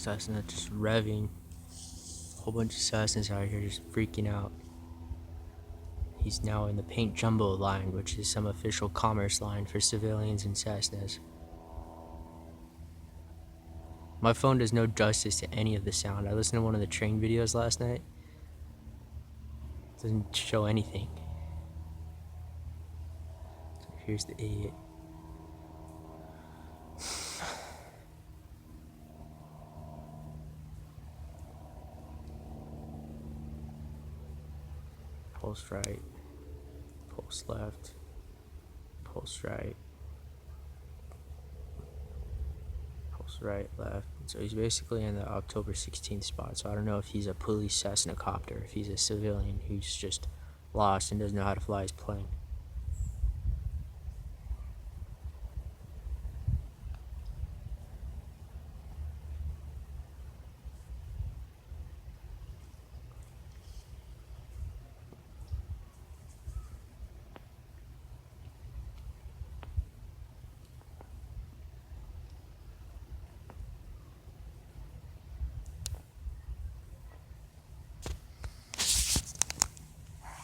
Cessna just revving. Whole bunch of Cessnas out here just freaking out. He's now in the Paint Jumbo line, which is some official commerce line for civilians and Cessnas. My phone does no justice to any of the sound. I listened to one of the train videos last night. It doesn't show anything. Here's the idiot. Pulse right, pulse left, pulse right, pulse right, left. So he's basically in the October 16th spot. So I don't know if he's a police Cessna copter, if he's a civilian who's just lost and doesn't know how to fly his plane.